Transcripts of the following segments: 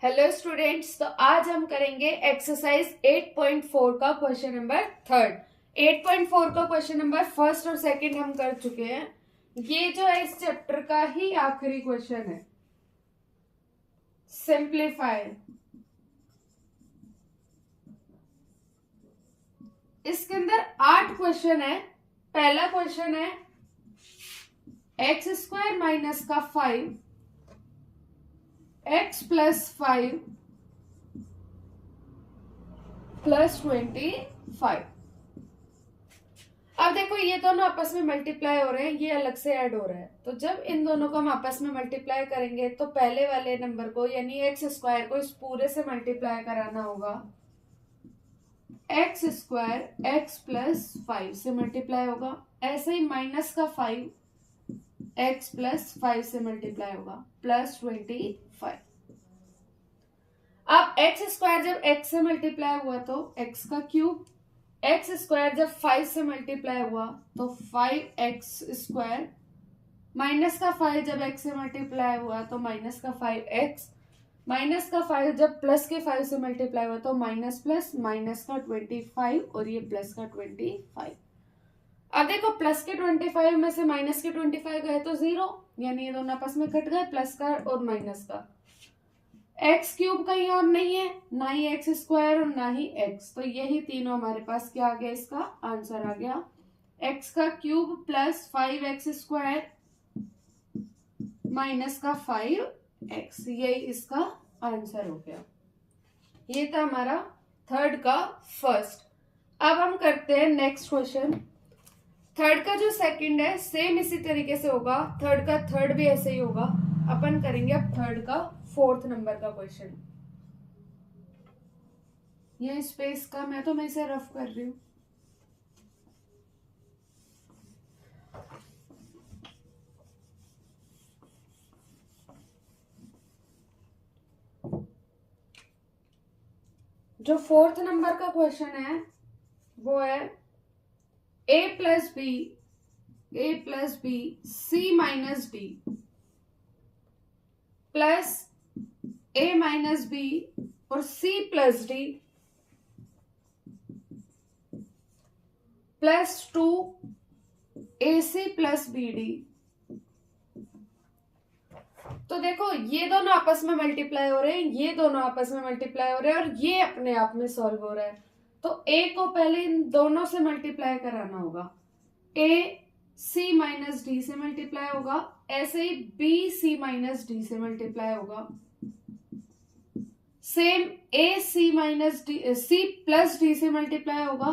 Hello students, तो आज हम करेंगे एक्सरसाइज 8.4 का क्वेश्चन नंबर थर्ड। 8.4 का क्वेश्चन नंबर फर्स्ट और सेकंड हम कर चुके हैं। ये जो है इस चैप्टर का ही आखिरी क्वेश्चन है। सिंप्लीफाई। इसके अंदर 8 क्वेश्चन है। पहला क्वेश्चन है एक्स स्क्वायर माइनस का 5 एक्स प्लस 5 प्लस 25। अब देखो ये दोनों आपस में मल्टीप्लाई हो रहे हैं, ये अलग से ऐड हो रहा है। तो जब इन दोनों को हम आपस में मल्टीप्लाई करेंगे तो पहले वाले नंबर को यानी एक्स स्क्वायर को इस पूरे से मल्टीप्लाई कराना होगा। एक्स स्क्वायर एक्स प्लस 5 से मल्टीप्लाई होगा। ऐसे ही माइनस का 5 एक्स प्लस 5 से मल्टीप्लाई होगा प्लस 25। अब एक्स स्क्वायर जब एक्स से मल्टीप्लाई हुआ तो एक्स का क्यूब, एक्स स्क्वायर जब 5 से मल्टीप्लाई हुआ तो 5x स्क्वायर, माइनस का 5 जब x से मल्टीप्लाई हुआ तो माइनस का 5x, माइनस का 5 जब प्लस के 5 से मल्टीप्लाई हुआ तो माइनस प्लस माइनस का 25 और ये प्लस का 25। अब देखो प्लस के 25 में से माइनस के 25 गए तो 0, यानी ये दोनों आपस में कट गए, प्लस का और माइनस का। एक्स क्यूब कहीं और नहीं है, ना ही एक्स स्क्वायर और ना ही एक्स, तो यही तीनों हमारे पास क्या आ गया, इसका आंसर आ गया। एक्स का cube plus 5x square minus का 5x, यही इसका आंसर हो गया। ये था हमारा थर्ड का फर्स्ट। अब हम करते हैं नेक्स्ट क्वेश्चन। थर्ड का जो सेकंड है सेम इसी तरीके से होगा, थर्ड का थर्ड भी ऐसे ही होगा। अपन करेंगे अब थर्ड का फोर्थ नंबर का क्वेश्चन। ये स्पेस का मैं इसे रफ कर रही हूं। जो फोर्थ नंबर का क्वेश्चन है वो है a plus B C minus D plus a minus B और c plus D plus 2ac plus B D. तो देखो ये दोनों आपस में मल्टीप्लाई हो रहे हैं, ये दोनों आपस में मल्टीप्लाई हो रहे हैं और ये अपने आप में सॉल्व हो रहा है। तो a को पहले इन दोनों से मल्टीप्लाई कराना होगा। a c माइनस डी से मल्टीप्लाई होगा, ऐसे ही b c माइनस डी से मल्टीप्लाई होगा। Same a c minus D c plus D से मल्टीप्लाई होगा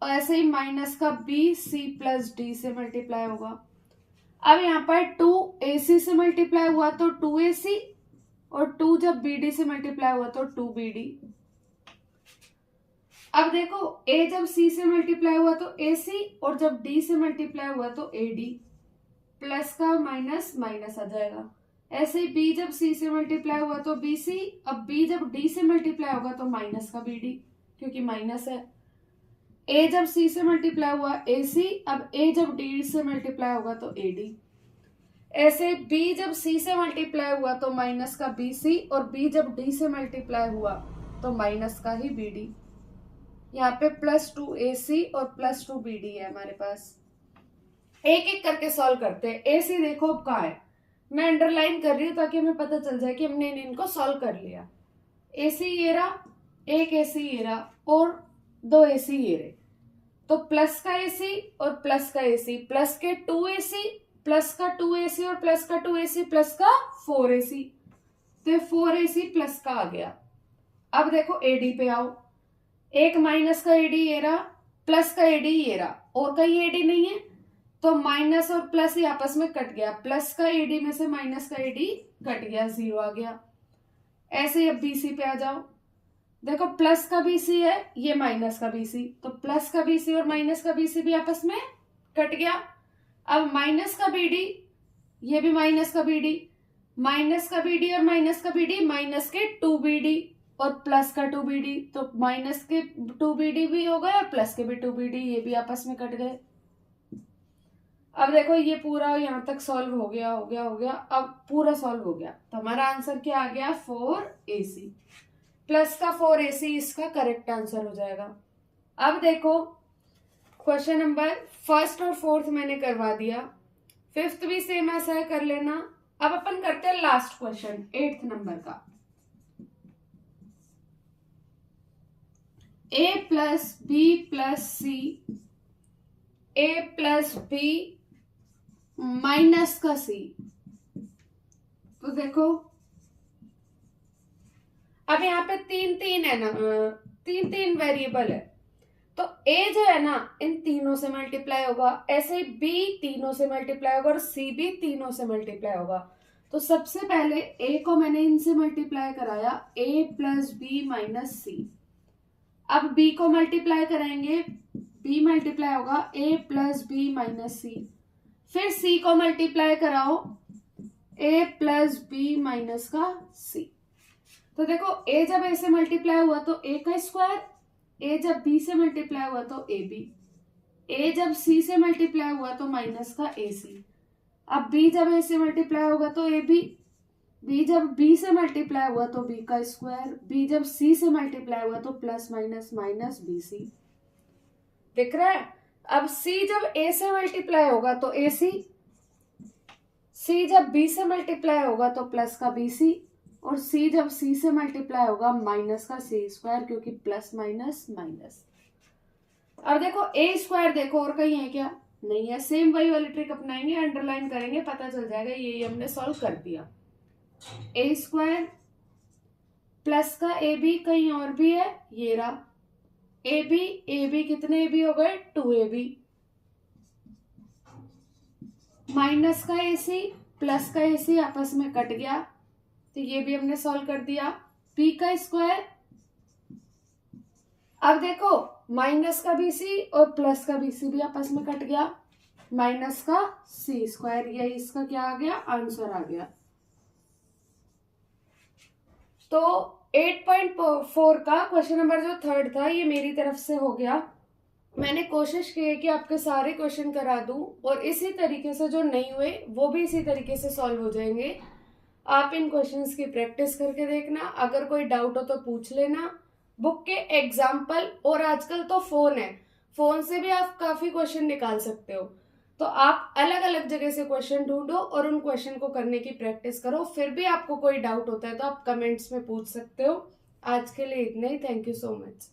और ऐसे ही माइनस का b c प्लस डी से मल्टीप्लाई होगा। अब यहाँ पर 2ac से मल्टीप्लाई हुआ तो 2ac और 2 जब bd से मल्टीप्लाई हुआ तो 2bd। अब देखो a जब c से मल्टीप्लाई हुआ तो ac और जब d से मल्टीप्लाई हुआ तो ad, प्लस का माइनस माइनस आ जाएगा। ऐसे ही b जब c से मल्टीप्लाई हुआ तो bc, अब b जब d से मल्टीप्लाई होगा तो माइनस का bd क्योंकि माइनस है। a जब c से मल्टीप्लाई हुआ ac, अब a जब d से मल्टीप्लाई होगा तो ad। ऐसे b जब c से मल्टीप्लाई हुआ तो माइनस का bc और b जब d से मल्टीप्लाई हुआ तो माइनस का ही bd। यहाँ पे प्लस 2ac और प्लस 2bd है हमारे पास। एक एक करके सॉल्व करते हैं। ac देखो अब कहाँ है, मैं अंडरलाइन कर रही हूँ ताकि हमें पता चल जाए कि हमने इनको सॉल्व कर लिया। ac ये रहा, एक ac ये रहा और 2 ac ये रहे, तो प्लस का ac और प्लस का ac, प्लस के 2ac प्लस का 2ac और प्लस का 2ac प्लस का 4ac, तो 4ac प्लस का आ गया। अब देखो ad पे आओ, एक माइनस का ad ये रहा, प्लस का ad ये रहा और कहीं ad नहीं है तो माइनस और प्लस ही आपस में कट गया, प्लस का ad में से माइनस का ad कट गया, 0 आ गया। ऐसे अब bc पे आ जाओ, देखो प्लस का bc है, ये माइनस का bc, तो प्लस का bc और माइनस का bc भी आपस में कट गया। अब माइनस का bd, ये भी माइनस का bd, माइनस का bd और माइनस का bd, माइनस के 2bd और प्लस का 2bd, तो माइनस के 2bd भी हो गए और प्लस के भी 2bd, ये भी आपस में कट गए। अब देखो ये पूरा यहाँ तक सॉल्व हो गया हो गया हो गया, अब पूरा सॉल्व हो गया, तो हमारा आंसर क्या आ गया 4AC। प्लस का 4AC इसका करेक्ट आंसर हो जाएगा। अब देखो क्वेश्चन नंबर फर्स्ट और फोर्थ मैंने करवा दिया, फिफ्थ भी सेम ऐसा है, कर लेना। अब अपन करते हैं लास्ट क्वेश्चन 8th नंबर का। A plus B plus C, A plus B minus का सी। तो देखो अब यहाँ पे तीन है ना, तीन वेरिएबल है, तो a जो है ना इन तीनों से मल्टीप्लाई होगा, ऐसे ही b तीनों से मल्टीप्लाई होगा और c भी तीनों से मल्टीप्लाई होगा। तो सबसे पहले a को मैंने इनसे मल्टीप्लाई कराया, a प्लस बी माइनस सी। अब b को मल्टीप्लाई कराएंगे, b मल्टीप्लाई होगा a प्लस बी माइनस सी। फिर c को मल्टीप्लाई कराओ, a प्लस बी माइनस का c। तो देखो a जब a से मल्टीप्लाई हुआ तो a का स्क्वायर, a जब b से मल्टीप्लाई हुआ तो ab, a जब c से मल्टीप्लाई हुआ तो माइनस का ac। अब b जब a से मल्टीप्लाई होगा तो ab, b जब b से मल्टीप्लाई हुआ तो b का स्क्वायर, b जब c से मल्टीप्लाई हुआ तो प्लस माइनस माइनस bc। दिख रहा है? अब c जब a से मल्टीप्लाई होगा तो ac, c जब b से मल्टीप्लाई होगा तो प्लस का bc, और c जब c से मल्टीप्लाई होगा माइनस का c स्क्वायर, क्योंकि प्लस माइनस माइनस। अब देखो a स्क्वायर देखो और कहीं है क्या? नहीं है। सेम वही वाली ट्रिक अपनाएंगे, अंडरलाइन करेंगे, पता चल जाएगा ये हमने सॉल्व कर दिया। a स्क्वायर प्लस का ab कहीं और भी है, ये रहा ab कितने ab हो गए 2ab, माइनस का ac प्लस का ac आपस में कट गया, तो ये भी हमने सॉल्व कर दिया। p का स्क्वायर, अब देखो माइनस का bc और प्लस का bc भी आपस में कट गया, माइनस का c स्क्वायर, ये इसका क्या आ गया आंसर आ गया। तो 8.4 का क्वेश्चन नंबर जो थर्ड था ये मेरी तरफ से हो गया। मैंने कोशिश की है कि आपके सारे क्वेश्चन करा दूं और इसी तरीके से जो नहीं हुए वो भी इसी तरीके से सॉल्व हो जाएंगे। आप इन क्वेश्चंस की प्रैक्टिस करके देखना, अगर कोई डाउट हो तो पूछ लेना। बुक के एग्जाम्पल और आजकल तो फोन है, फोन से भी आप काफी क्वेश्चन निकाल सकते हो, तो आप अलग अलग जगह से क्वेश्चन ढूंढो और उन क्वेश्चन को करने की प्रैक्टिस करो। फिर भी आपको कोई डाउट होता है तो आप कमेंट्स में पूछ सकते हो। आज के लिए इतना ही। Thank you so much.